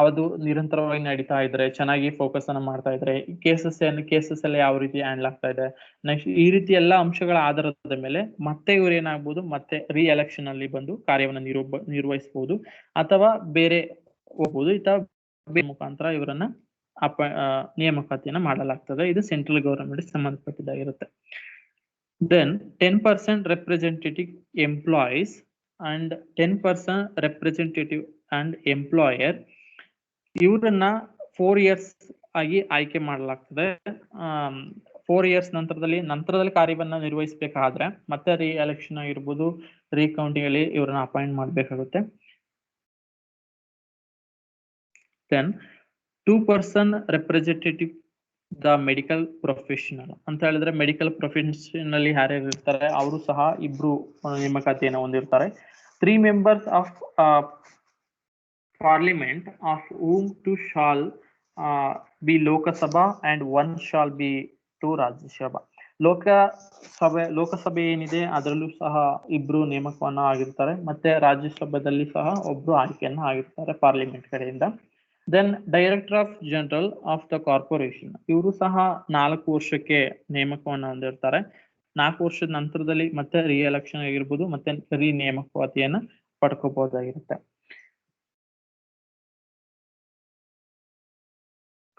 ಅದು ನಿರಂತರವಾಗಿ ನಡೀತಾ ಇದ್ರೆ, ಚೆನ್ನಾಗಿ ಫೋಕಸ್ ಅನ್ನ ಮಾಡ್ತಾ ಇದ್ರೆ, ಕೇಸಸ್ ಎಲ್ಲ ಯಾವ ರೀತಿ ಹ್ಯಾಂಡಲ್ ಆಗ್ತಾ ಇದೆ, ನೆಕ್ಸ್ಟ್ ಈ ರೀತಿ ಎಲ್ಲಾ ಅಂಶಗಳ ಆಧಾರದ ಮೇಲೆ ಮತ್ತೆ ಇವ್ರು ಏನಾಗ್ಬೋದು, ಮತ್ತೆ ಎಲೆಕ್ಷನ್ ಅಲ್ಲಿ ಬಂದು ಕಾರ್ಯವನ್ನು ನಿರ್ವಹಿಸಬಹುದು ಅಥವಾ ಬೇರೆ ಹೋಗ್ಬೋದು. ಮುಖಾಂತರ ಇವರನ್ನ ನೇಮಕಾತಿಯನ್ನ ಮಾಡಲಾಗ್ತದೆ. ಇದು ಸೆಂಟ್ರಲ್ ಗವರ್ನಮೆಂಟ್ ಸಂಬಂಧಪಟ್ಟಿದ್ದಾಗಿರುತ್ತೆ. Then 10% representative employees and 10% representative and employer, ಇವರನ್ನ 4 years ಆಗಿ ಆಯ್ಕೆ ಮಾಡಲಾಗ್ತದೆ. 4 years ನಂತರದಲ್ಲಿ ಕಾರ್ಯವನ್ನ ನಿರ್ವಹಿಸಬೇಕಾದ್ರೆ ಮತ್ತೆ ಎಲೆಕ್ಷನ್ ಆಗಿರ್ಬೋದು, ರೀಕೌಂಟಿಂಗ್ ಅಲ್ಲಿ ಇವರನ್ನ ಅಪಾಯಿಂಟ್ ಮಾಡಬೇಕಾಗುತ್ತೆ. Then 2% representative the medical professional ಅಂತ ಹೇಳಿದ್ರೆ, ಮೆಡಿಕಲ್ ಪ್ರೊಫೆಷನಲ್ ಯಾರ್ಯಾರು ಇರ್ತಾರೆ ಅವರು ಸಹ 2 ನೇಮಕಾತಿಯನ್ನು ಹೊಂದಿರ್ತಾರೆ. 3 members of parliament of whom 2 shall be Lok Sabha and 1 shall be to Rajya Sabha. ಲೋಕಸಭೆ ಏನಿದೆ ಅದರಲ್ಲೂ ಸಹ 2 ನೇಮಕವನ್ನ ಆಗಿರ್ತಾರೆ, ಮತ್ತೆ ರಾಜ್ಯಸಭಾದಲ್ಲಿ ಸಹ 1 ಆಯ್ಕೆಯನ್ನ ಆಗಿರ್ತಾರೆ ಪಾರ್ಲಿಮೆಂಟ್ ಕಡೆಯಿಂದ. Then director of general of the corporation, ಇವರು ಸಹ 4 ವರ್ಷಕ್ಕೆ ನೇಮಕವನ್ನ ಹೊಂದಿರ್ತಾರೆ. 4 ವರ್ಷದ ನಂತರದಲ್ಲಿ ಮತ್ತೆ ಎಲೆಕ್ಷನ್ ಆಗಿರ್ಬೋದು, ಮತ್ತೆ ನೇಮಕಾತಿಯನ್ನ ಪಡ್ಕೋಬಹುದಾಗಿರುತ್ತೆ.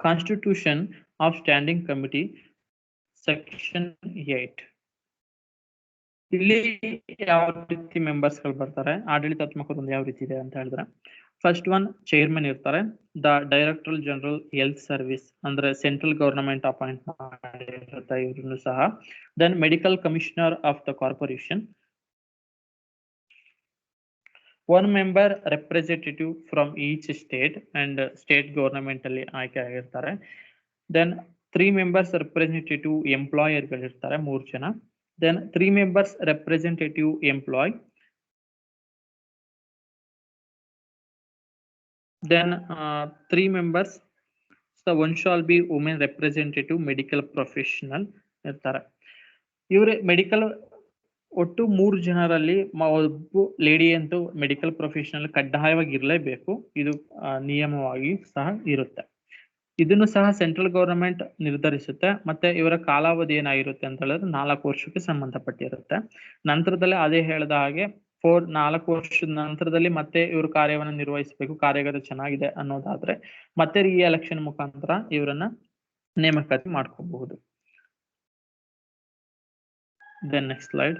Constitution of standing committee section 8, ಇಲ್ಲಿ ಯಾವ ರೀತಿ ಮೆಂಬರ್ಸ್ ಗಳು ಬರ್ತಾರೆ, ಆಡಳಿತಾತ್ಮಕ ಯಾವ ರೀತಿ ಇದೆ ಅಂತ ಹೇಳಿದ್ರೆ, ಫಸ್ಟ್ ಒನ್ ಚೇರ್ಮನ್ ಇರ್ತಾರೆ. The director general health service ಅಂದ್ರೆ ಸೆಂಟ್ರಲ್ ಗವರ್ನಮೆಂಟ್ ಅಪಾಯಿಂಟ್ ಮಾಡಿರುತ್ತೆ ಇವ್ರನ್ನು ಸಹ. Then medical commissioner of the corporation, 1 member representative from each state and state government ಅಲ್ಲಿ ಆಯ್ಕೆ ಆಗಿರ್ತಾರೆ. ದೆನ್ 3 members ರೆಪ್ರೆಸೆಂಟೇಟಿವ್ ಎಂಪ್ಲಾಯರ್ ಗಳಿರ್ತಾರೆ, 3 ಜನ. Then 3 members representative employee. Then 3 members, so 1 shall be women representative medical professional ಇರ್ತಾರೆ. ಇವ್ರೆ ಮೆಡಿಕಲ್ ಒಟ್ಟು 3 ಜನರಲ್ಲಿ ಒಬ್ಬ ಲೇಡಿ ಅಂತೂ ಮೆಡಿಕಲ್ ಪ್ರೊಫೆಷನಲ್ ಕಡ್ಡಾಯವಾಗಿ ಇರಲೇಬೇಕು. ಇದು ನಿಯಮವಾಗಿ ಸಹ ಇರುತ್ತೆ. ಇದನ್ನು ಸಹ ಸೆಂಟ್ರಲ್ ಗವರ್ನಮೆಂಟ್ ನಿರ್ಧರಿಸುತ್ತೆ. ಮತ್ತೆ ಇವರ ಕಾಲಾವಧಿ ಏನಾಗಿರುತ್ತೆ ಅಂತ ಹೇಳಿದ್ರೆ 4 ವರ್ಷಕ್ಕೆ ಸಂಬಂಧಪಟ್ಟಿರುತ್ತೆ. ನಂತರದಲ್ಲಿ ಅದೇ ಹೇಳಿದ ಹಾಗೆ 4 ವರ್ಷದ ನಂತರದಲ್ಲಿ ಮತ್ತೆ ಇವರು ಕಾರ್ಯವನ್ನು ನಿರ್ವಹಿಸಬೇಕು, ಕಾರ್ಯಗತ ಚೆನ್ನಾಗಿದೆ ಅನ್ನೋದಾದ್ರೆ ಮತ್ತೆ ಎಲೆಕ್ಷನ್ ಮುಖಾಂತರ ಇವರನ್ನ ನೇಮಕಾತಿ ಮಾಡ್ಕೋಬಹುದು. Then next slide.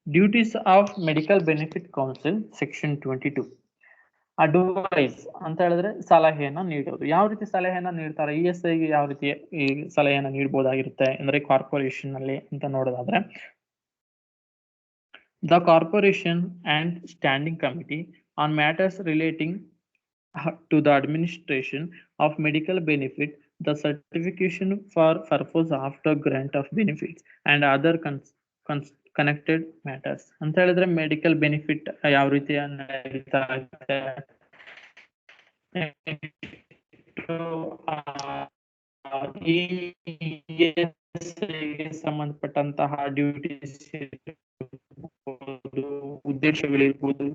Duties of medical benefit council section 22. Advise ಅಂತ ಹೇಳಿದ್ರೆ ಸಲಹೆಯನ್ನ ನೀಡೋದು. ಯಾವ ರೀತಿ ಸಲಹೆಯನ್ನ ನೀಡ್ತಾರೆ, ESI ಗೆ ಯಾವ ರೀತಿ ಈ ಸಲಹೆಯನ್ನ ನೀಡಬಹುದಾಗಿರುತ್ತೆ ಅಂದ್ರೆ ಕಾರ್ಪೊರೇಷನ್ ಅಲ್ಲಿ ಅಂತ ನೋಡೋದಾದ್ರೆ, the corporation and standing committee on matters relating to the administration of medical benefit, the certification for purpose after grant of benefits and other connected matters ಅಂತ ಹೇಳಿದ್ರೆ ಮೆಡಿಕಲ್ ಬೆನಿಫಿಟ್ ಯಾವ ರೀತಿ ಸಂಬಂಧಪಟ್ಟಂತಹ ಡ್ಯೂಟೀಸ್ ಉದ್ದೇಶಗಳಿರ್ಬೋದು,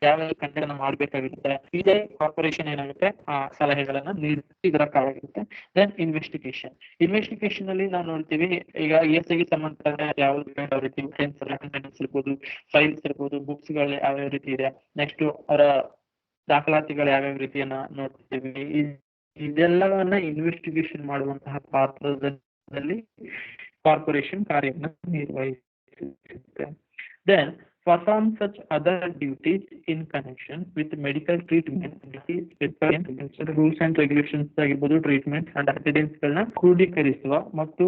ಯಾವ ಕಂಟೆಂಟ್ ಮಾಡಬೇಕಾಗಿರುತ್ತೆ, ಇದೇ ಕಾರ್ಪೊರೇಷನ್ ಏನಾಗುತ್ತೆ ಆ ಸಲಹೆಗಳನ್ನ ನೀಡಬೇಕಾಗಿರುತ್ತೆ. ದೆನ್ ಇನ್ವೆಸ್ಟಿಗೇಷನ್ ಅಲ್ಲಿ ನಾವು ನೋಡ್ತೀವಿ, ಈಗ ESI ಗೆ ಸಂಬಂಧಪಟ್ಟ ಯಾವ ರೀತಿ ಇರ್ಬೋದು, ಫೈಲ್ಸ್ ಇರ್ಬೋದು, ಬುಕ್ಸ್ ಗಳು ಯಾವ್ಯಾವ ರೀತಿ ಇದೆ, ನೆಕ್ಸ್ಟ್ ಅವರ ದಾಖಲಾತಿಗಳು ಯಾವ್ಯಾವ ರೀತಿಯನ್ನ ನೋಡ್ತೀವಿ. ಇದೆಲ್ಲವನ್ನ ಇನ್ವೆಸ್ಟಿಗೇಷನ್ ಮಾಡುವಂತಹ ಪಾತ್ರದಲ್ಲಿ ಕಾರ್ಪೊರೇಷನ್ ಕಾರ್ಯವನ್ನು ನಿರ್ವಹಿಸುತ್ತೆ. Then perform such other duties in connection with medical treatment, rules and regulations ಆಗಿರ್ಬೋದು, ಟ್ರೀಟ್ಮೆಂಟ್ ಅಂಡ್ ಅಟೆಂಡೆನ್ಸ್ ಗಳನ್ನ ಕ್ರೋಢೀಕರಿಸುವ ಮತ್ತು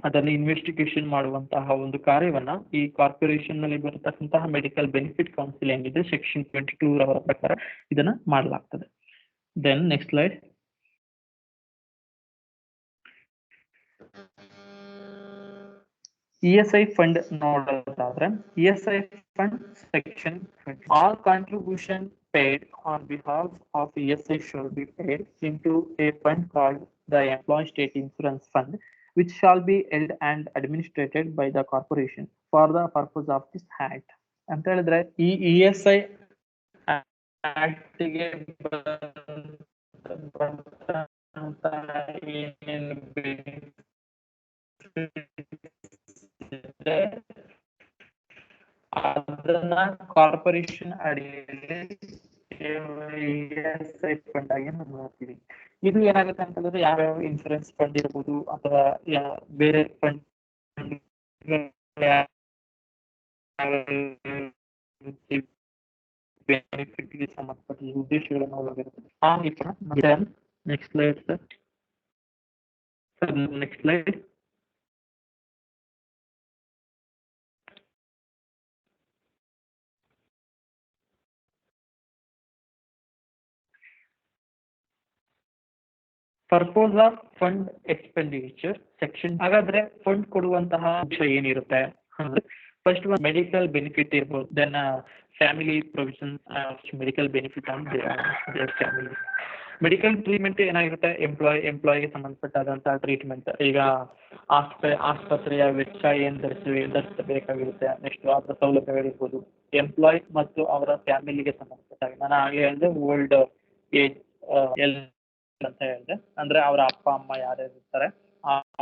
ಅದನ್ನು ಇನ್ವೆಸ್ಟಿಗೇಷನ್ ಮಾಡುವಂತಹ ಒಂದು ಕಾರ್ಯವನ್ನ ಈ ಕಾರ್ಪೊರೇಷನ್ ನಲ್ಲಿ ಬರತಕ್ಕಂತಹ ಮೆಡಿಕಲ್ ಬೆನಿಫಿಟ್ ಕೌನ್ಸಿಲ್ ಏನಿದೆ ಸೆಕ್ಷನ್ 22 ರವರ ಪ್ರಕಾರ ಇದನ್ನ ಮಾಡಲಾಗ್ತದೆ. Then next slide. ESI fund ನೋಡೋದಾದ್ರೆ ESI fund section all contribution paid on behalf of ESI should be paid into a fund called the Employee State Insurance Fund, which shall be held and administered by the corporation for the purpose of this act. ಅಂತ ಹೇಳಿದ್ರೆ ಈ ESI act ಗೆ ಅದನ್ನ ಕಾರ್ಪೊರೇಷನ್ ಅಡಿಯಲ್ಲಿ ESI ಫಂಡ್ ಆಗಿ ನಾವು ನೋಡ್ತೀವಿ. ಇದು ಏನಾಗುತ್ತೆ ಅಂತಂದ್ರೆ ಯಾವ್ಯಾವ ಇನ್ಶೂರೆನ್ಸ್ ಫಂಡ್ ಇರ್ಬೋದು ಅಥವಾ ಬೇರೆ ಫಂಡ್ ಬೆನಿಫಿಟ್ ಗೆ ಸಂಬಂಧಪಟ್ಟ ಉದ್ದೇಶಗಳನ್ನು ಒಳಗಿರುತ್ತೆ. Next slide sir. Next slide. Purpose of fund expenditure section. ಹಾಗಾದ್ರೆ ಫಂಡ್ ಕೊಡುವಂತಹ ಅಂಶ ಏನಿರುತ್ತೆ ಅಂದ್ರೆ ಫಸ್ಟ್ ಒಂದು ಮೆಡಿಕಲ್ ಬೆನಿಫಿಟ್ ಇರ್ಬೋದು, then family provision medical benefit on their family. Medical treatment ಏನಾಗಿರುತ್ತೆ, ಎಂಪ್ಲಾಯಿಗೆ ಸಂಬಂಧಪಟ್ಟಾದಂತಹ ಟ್ರೀಟ್ಮೆಂಟ್. ಈಗ ಆಸ್ಪತ್ರೆಯ ವೆಚ್ಚ ಏನ್ ಧರಿಸಬೇಕಾಗಿರುತ್ತೆ, ನೆಕ್ಸ್ಟ್ ಅದರ ಸೌಲಭ್ಯಗಳಿರ್ಬೋದು. ಎಂಪ್ಲಾಯ್ ಮತ್ತು ಅವರ ಫ್ಯಾಮಿಲಿಗೆ ಸಂಬಂಧಪಟ್ಟಾಗ ನಾನು ಆಗಲೇ ಹೇಳಿದೆ ಓಲ್ಡ್ ಏಜ್ ಅಂತ ಹೇಳಿದೆ, ಅಂದ್ರೆ ಅವರ ಅಪ್ಪ ಅಮ್ಮ ಯಾರ್ಯಾರು ಇರ್ತಾರೆ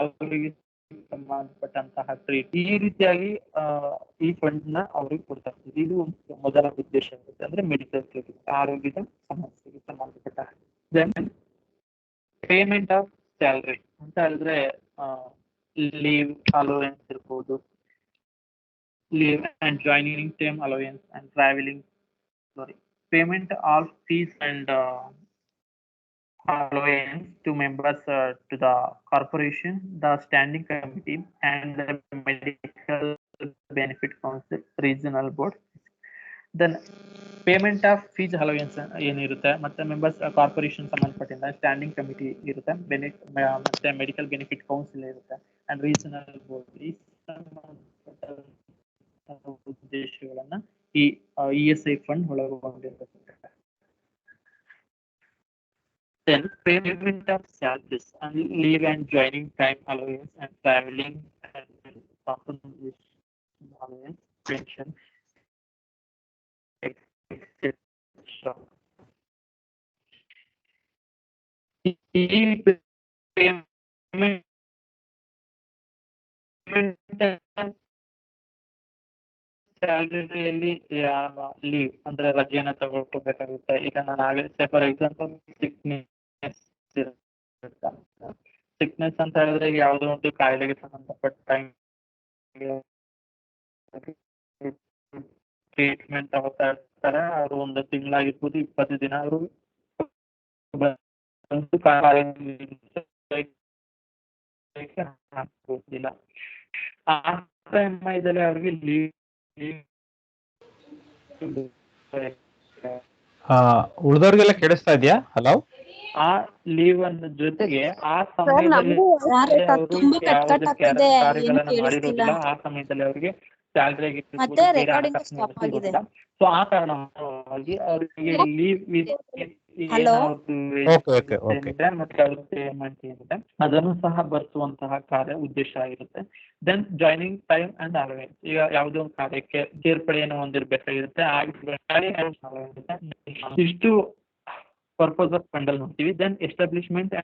ಅವರಿಗೆ ಸಂಬಂಧಪಟ್ಟಂತಹ ಟ್ರೀಟ್ ಈ ರೀತಿಯಾಗಿ ಈ ಫಂಡ್ ನ ಅವ್ರಿಗೆ ಕೊಡ್ತಾರೆ. ಇದು ಮೊದಲ ಉದ್ದೇಶ ಇರುತ್ತೆ, ಅಂದ್ರೆ ಮೆಡಿಕಲ್ ಟ್ರೀಟ್ಮೆಂಟ್, ಆರೋಗ್ಯದ ಸಮಸ್ಯೆಗೆ ಸಂಬಂಧಪಟ್ಟ. ದೆನ್ ಪೇಮೆಂಟ್ ಆಫ್ ಸ್ಯಾಲರಿ ಅಂತ ಹೇಳಿದ್ರೆ ಲೀವ್ ಅಲೋವೆನ್ಸ್ ಇರ್ಬೋದು, leave and joining time allowance and travelling payment of fees and allowance to members to the corporation, the standing committee and the medical benefit council regional board. Then payment of fees allowance ಏನಿರುತ್ತೆ, ಮತ್ತೆ ಮೆಂಬರ್ಸ್ ಕಾರ್ಪೊರೇಷನ್ ಸಂಬಂಧಪಟ್ಟಿದ್ದ ಸ್ಟ್ಯಾಂಡಿಂಗ್ ಕಮಿಟಿ ಇರುತ್ತೆ, ಮತ್ತೆ ಮೆಡಿಕಲ್ ಬೆನಿಫಿಟ್ ಕೌನ್ಸಿಲ್ ಇರುತ್ತೆ ಅಂಡ್ ರೀಜನಲ್ ಬೋರ್ಡ್. ಈ ಉದ್ದೇಶಗಳನ್ನ ಈ ESI ಫಂಡ್ ಒಳಗೊಂಡಿರುತ್ತೆ. Then payment of charges and leave and joining time allowance and traveling and compensation allowance, pension, etc. ಸ್ಯಾಲರಿಯಲ್ಲಿ ಲೀವ್ ಅಂದ್ರೆ ರಜೆನ ತಗೊಳ್ಕೋಬೇಕಾಗುತ್ತೆ. ಈಗ ನಾನು ಆಗಲೇ ಫಾರ್ ಎಕ್ಸಾಂಪಲ್ ಸಿಕ್ನೆಸ್ ಅಂತ ಹೇಳಿದ್ರೆ ಯಾವುದೋ ಒಂದು ಕಾಯಿಲೆಗೆ ಸಂಬಂಧಪಟ್ಟ ಟ್ರೀಟ್ಮೆಂಟ್ ತಗೋತಾ ಇರ್ತಾರೆ. ಅವರು ಒಂದು ತಿಂಗಳಾಗಿರ್ಬೋದು, 20 ದಿನ ಅವರು ಹಾಕೋದಿಲ್ಲ. ಆ ಸಮಯದಲ್ಲಿ ಅವ್ರಿಗೆ ಲೀವ್ ಉಳಿದವ್ರಿಗೆಲ್ಲ ಕೇಳಿಸ್ತಾ ಇದೆಯಾ? ಹಲೋ, ಆ ಲೀವ್ ಅನ್ನ ಜೊತೆಗೆ ಆ ಸಮಯದಲ್ಲಿ ಕಾರ್ಯಗಳನ್ನ ಮಾಡಿರೋದಿಲ್ಲ, ಆ ಸಮಯದಲ್ಲಿ ಅವರಿಗೆ ಸ್ಯಾಲರಿ ಸೊ ಆ ಕಾರಣವಾಗಿ ಅವರಿಗೆ ಲೀವ್ ಮತ್ತೆ ಅವ್ರ ಪೇಮೆಂಟ್ ಏನಿದೆ ಅದನ್ನು ಸಹ ಬರ್ಸುವಂತಹ ಕಾರ್ಯ ಉದ್ದೇಶ ಆಗಿರುತ್ತೆ. Then joining time and allowance. ಈಗ ಯಾವುದೋ ಒಂದು ಕಾರ್ಯಕ್ಕೆ ಸೇರ್ಪಡೆಯನ್ನು ಹೊಂದಿರಬೇಕಾಗಿರುತ್ತೆ, ಇಷ್ಟು ಪರ್ಪಸ್ ಆಫ್ ಫಂಡ್ ಅಲ್ಲಿ ನೋಡ್ತೀವಿ. ದೆನ್ ಎಸ್ಟಾಬ್ಲಿಷ್ಮೆಂಟ್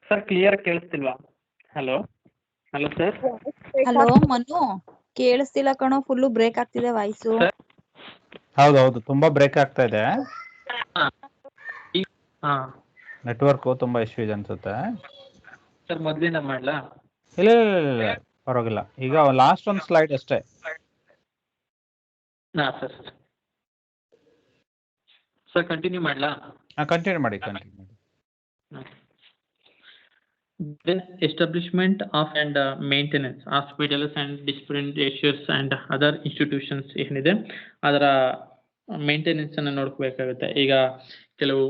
ಸರ್ ಕ್ಲಿಯರ್ ಕೇಳಿಸ್ತಿಲ್ವಾ? Hello hello sir. Hello Manu, ಕೇಳಿಸ್ತಿಲ್ಲ ಕಣೋ, ಫುಲ್ಲು ಬ್ರೇಕ್ ಆಗ್ತಿದೆ ವಾಯ್ಸು. ಹೌದೌದು, ತುಂಬಾ ಬ್ರೇಕ್ ಆಗ್ತಾ ಇದೆ. ನೆಟ್ವರ್ಕ್ ತುಂಬಾ ಇಶ್ಯೂ ಇದೆ ಅನ್ಸುತ್ತೆ ಸರ್. ಮೊದಲಿಂದ ಮಾಡ್ಲಾ? ಇಲ್ಲ ಪರವಾಗಿಲ್ಲ. ಈಗ ಲಾಸ್ಟ್ ಒಂದು ಸ್ಲೈಡ್ ಅಷ್ಟೇ. ಹಾಂ ಸರ್ ಕಂಟಿನ್ಯೂ ಮಾಡಲಾ? ಕಂಟಿನ್ಯೂ ಮಾಡಿ. Then establishment of and maintenance hospitals and dispensarios and other institutions ಏನಿದೆ ಅದರ ಮೇಂಟೆನೆನ್ಸ್ ಅನ್ನು ನೋಡ್ಕೋಬೇಕಾಗುತ್ತೆ. ಈಗ ಕೆಲವು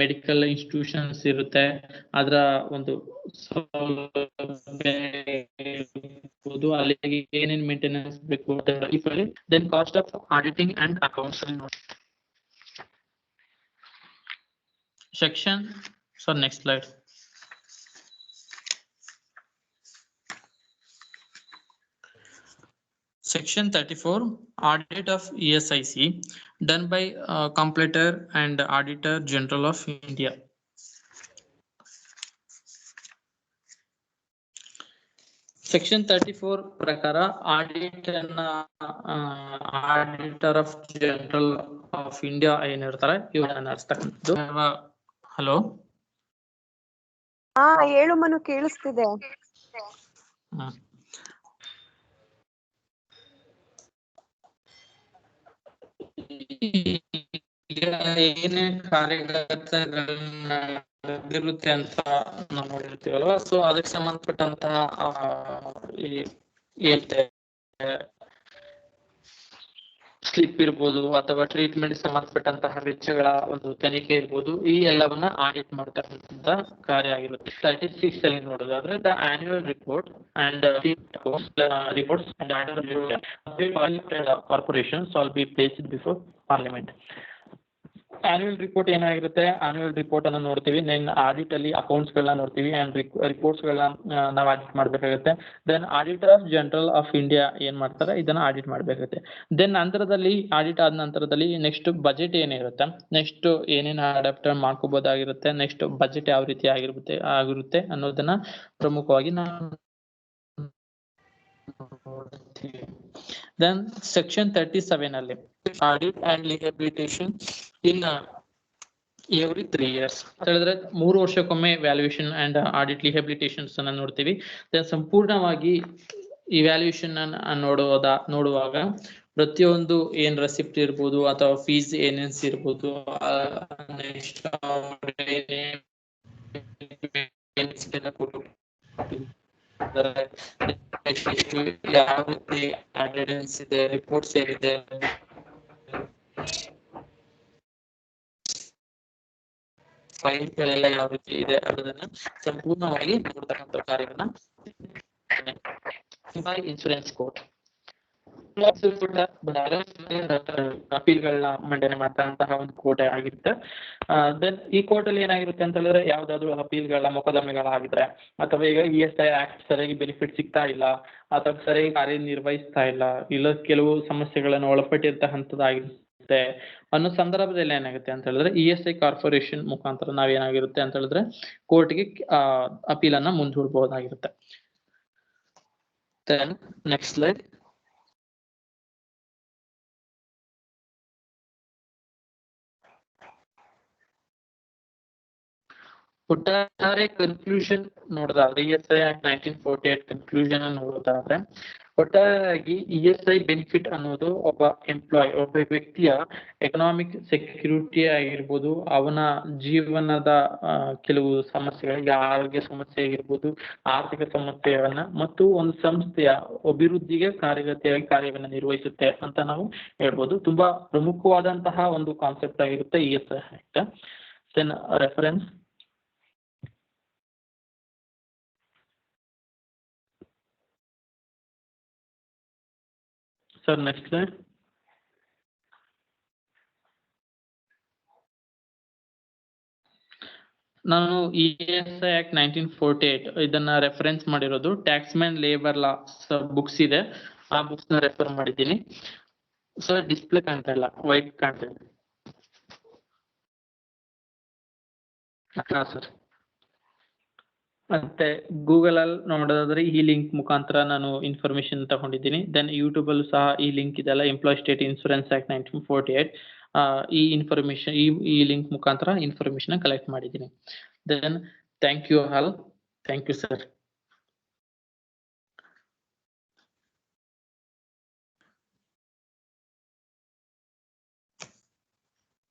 ಮೆಡಿಕಲ್ ಇನ್ಸ್ಟಿಟ್ಯೂಷನ್ಸ್ ಇರುತ್ತೆ, ಅದರ ಒಂದು ಅಲ್ಲಿಗೆ ಏನೇನು ಮೇಂಟೆನೆನ್ಸ್ ಬೇಕು. Then cost of auditing and accounts section. So next slide. Section 34 Audit of ESIC done by Comptroller and Auditor General of India. Section 34 ಪ್ರಕಾರ Auditor of General of India ಏನಿರ್ತಾರೆ ಇವರನ್ನ ನಡೆಸ್ತಕ್ಕಂಥದ್ದು. ಹಲೋ, ಹೇಳು ಮನು, ಕೇಳಿಸ್ತಿದೆ. ಏನೇ ಕಾರ್ಯಗತಗಳನ್ನ ನಡೆದಿರುತ್ತೆ ಅಂತ ನಾವು ನೋಡಿರ್ತೀವಲ್ವಾ, ಸೊ ಅದಕ್ಕೆ ಸಂಬಂಧಪಟ್ಟಂತಹ ಸ್ಲಿಪ್ ಇರ್ಬೋದು ಅಥವಾ ಟ್ರೀಟ್ಮೆಂಟ್ ಸಂಬಂಧಪಟ್ಟಂತಹ ವೆಚ್ಚಗಳ ಒಂದು ತನಿಖೆ ಇರ್ಬೋದು, ಈ ಎಲ್ಲವನ್ನ ಆಡಿಟ್ ಮಾಡ್ತಕ್ಕಂಥ ಕಾರ್ಯ ಆಗಿರುತ್ತೆ. 36 ಅಲ್ಲಿ ನೋಡೋದಾದ್ರೆ the annual report and reports and corporation shall be placed before parliament. Annual report ಏನಾಗಿರುತ್ತೆ, ಆನ್ಯುವಲ್ ರಿಪೋರ್ಟ್ ಅನ್ನು ನೋಡ್ತೀವಿ. ದೆನ್ ಆಡಿಟ್ ಅಲ್ಲಿ ಅಕೌಂಟ್ಸ್ ಗಳನ್ನ ನೋಡ್ತೀವಿ ಅಂಡ್ ರಿಪೋರ್ಟ್ಸ್ ಗಳನ್ನ ನಾವು ಆಡಿಟ್ ಮಾಡ್ಬೇಕಾಗುತ್ತೆ. Then auditor general of India ಏನ್ ಮಾಡ್ತಾರೆ, ಇದನ್ನ ಆಡಿಟ್ ಮಾಡ್ಬೇಕಾಗುತ್ತೆ. ದೆನ್ ನಂತರದಲ್ಲಿ ಆಡಿಟ್ ಆದ ನಂತರದಲ್ಲಿ ನೆಕ್ಸ್ಟ್ ಬಜೆಟ್ ಏನಿರುತ್ತೆ, ನೆಕ್ಸ್ಟ್ ಏನೇನು ಅಡಾಪ್ಟ್ ಮಾಡ್ಕೋಬಹುದಾಗಿರುತ್ತೆ, ನೆಕ್ಸ್ಟ್ ಬಜೆಟ್ ಯಾವ ರೀತಿ ಆಗಿರುತ್ತೆ ಅನ್ನೋದನ್ನ ಪ್ರಮುಖವಾಗಿ ನಾವು ನೋಡ್ತೀವಿ. Then section 37 ಅಲ್ಲಿ audit and rehabilitation in every 3 years ಅಂತ ಹೇಳಿದ್ರೆ 3 ವರ್ಷಕ್ಕೊಮ್ಮೆ ವ್ಯಾಲ್ಯೂಯೇಷನ್ ಅಂಡ್ ಆಡಿಟ್ ರಿಹ್ಯಾಬಿಲಿಟೇಷನ್ಸ್ ಅನ್ನ ನೋಡ್ತೀವಿ. ದೆನ್ ಸಂಪೂರ್ಣವಾಗಿ ಇವ್ಯಾಲ್ಯೂಯೇಷನ್ ನೋಡುವಾಗ ಪ್ರತಿಯೊಂದು ಏನ್ ರೆಸಿಪ್ಟ್ ಇರ್ಬೋದು ಅಥವಾ ಫೀಸ್ ಏನೇನ್ಸ್ ಇರ್ಬೋದು, ನೆಕ್ಸ್ಟ್ ಯಾವ ರೀತಿ ಅಟೆಂಡೆನ್ಸ್ ಇದೆ, ರಿಪೋರ್ಟ್ಸ್ ಏನಿದೆ, ಫೈಲ್ಗಳೆಲ್ಲ ಯಾವ ರೀತಿ ಇದೆ ಅನ್ನೋದನ್ನ ಸಂಪೂರ್ಣವಾಗಿ ನೋಡ್ತಕ್ಕಂಥ ಕಾರ್ಯವನ್ನ ಇನ್ಶೂರೆನ್ಸ್ ಕೋರ್ಟ್ ಅಪೀಲ್ಗಳನ್ನ ಮಂಡನೆ ಮಾಡ್ತಕ್ಕಂತಹ ಒಂದು ಕೋರ್ಟ್ ಆಗಿರುತ್ತೆ. ದೆನ್ ಈ ಕೋರ್ಟ್ ಅಲ್ಲಿ ಏನಾಗಿರುತ್ತೆ ಅಂತ ಹೇಳಿದ್ರೆ, ಯಾವ್ದಾದ್ರು ಅಪೀಲ್ಗಳ ಮೊಕದ್ದಮೆಗಳಾಗಿದ್ರೆ ಅಥವಾ ಈಗ ESI ಆಕ್ಟ್ ಸರಿಯಾಗಿ ಬೆನಿಫಿಟ್ ಸಿಗ್ತಾ ಇಲ್ಲ ಅಥವಾ ಸರಿಯಾಗಿ ಕಾರ್ಯನಿರ್ವಹಿಸ್ತಾ ಇಲ್ಲ ಕೆಲವು ಸಮಸ್ಯೆಗಳನ್ನು ಒಳಪಟ್ಟಿರ್ತಕ್ಕಂಥದ್ದಾಗಿರುತ್ತೆ ಅನ್ನೋ ಸಂದರ್ಭದಲ್ಲಿ ಏನಾಗುತ್ತೆ ಅಂತ ಹೇಳಿದ್ರೆ ESI ಕಾರ್ಪೊರೇಷನ್ ಮುಖಾಂತರ ನಾವೇನಾಗಿರುತ್ತೆ ಅಂತ ಹೇಳಿದ್ರೆ ಕೋರ್ಟ್ಗೆ ಅಪೀಲನ್ನ ಮುಂದೂಡಬಹುದಾಗಿರುತ್ತೆ. Then next slide. ಒಟ್ಟಾರೆ ಕನ್ಕ್ಲೂಷನ್ ನೋಡೋದಾದ್ರೆ ESI ಆಕ್ಟ್ 1948 ಕನ್ಕ್ಲೂಷನ್ ನೋಡೋದಾದ್ರೆ ಒಟ್ಟಾರೆಯಾಗಿ ESI ಬೆನಿಫಿಟ್ ಅನ್ನೋದು ಒಬ್ಬ ವ್ಯಕ್ತಿಯ ಎಕನಾಮಿಕ್ ಸೆಕ್ಯೂರಿಟಿ ಆಗಿರ್ಬೋದು, ಅವನ ಜೀವನದ ಕೆಲವು ಸಮಸ್ಯೆಗಳಿಗೆ, ಆರೋಗ್ಯ ಸಮಸ್ಯೆ ಆಗಿರ್ಬೋದು, ಆರ್ಥಿಕ ಸಮಸ್ಯೆಗಳನ್ನ ಮತ್ತು ಒಂದು ಸಂಸ್ಥೆಯ ಅಭಿವೃದ್ಧಿಗೆ ಕಾರ್ಯವನ್ನ ನಿರ್ವಹಿಸುತ್ತೆ ಅಂತ ನಾವು ಹೇಳ್ಬೋದು. ತುಂಬಾ ಪ್ರಮುಖವಾದಂತಹ ಒಂದು ಕಾನ್ಸೆಪ್ಟ್ ಆಗಿರುತ್ತೆ ESI act. Then reference. Sir, next slide. ನಾನು ESI ಆಕ್ಟ್ 1948 ಇದನ್ನ ರೆಫರೆನ್ಸ್ ಮಾಡಿರೋದು ಟ್ಯಾಕ್ಸ್ಮನ್ ಲೇಬರ್ ಲಾ ಬುಕ್ಸ್ ಇದೆ, ಆ ಬುಕ್ಸ್ ನ ರೆಫರ್ ಮಾಡಿದ್ದೀನಿ. ಸರ್ ಡಿಸ್ಪ್ಲೇ ಕಾಣ್ತಾ ಇಲ್ಲ, ವೈಟ್ ಕಾಣ್ತಾ ಇದೆ. ಸರ್ ಮತ್ತೆ ಗೂಗಲ್ ಅಲ್ಲಿ ನೋಡೋದಾದ್ರೆ ಈ ಲಿಂಕ್ ಮುಖಾಂತರ ನಾನು ಇನ್ಫಾರ್ಮೇಶನ್ ತಗೊಂಡಿದ್ದೀನಿ. ದೆನ್ ಯೂಟ್ಯೂಬ್ ಅಲ್ಲೂ ಸಹ ಈ ಲಿಂಕ್ ಇದೆಲ್ಲ, ಎಂಪ್ಲಾಯ್ ಸ್ಟೇಟ್ ಇನ್ಶೂರೆನ್ಸ್ ಆಕ್ಟ್ 1948 ಈ ಇನ್ಫಾರ್ಮೇಶನ್ ಈ ಲಿಂಕ್ ಮುಖಾಂತರ ಇನ್ಫಾರ್ಮೇಶನ್ ಕಲೆಕ್ಟ್ ಮಾಡಿದ್ದೀನಿ. Then thank you all. Thank you sir.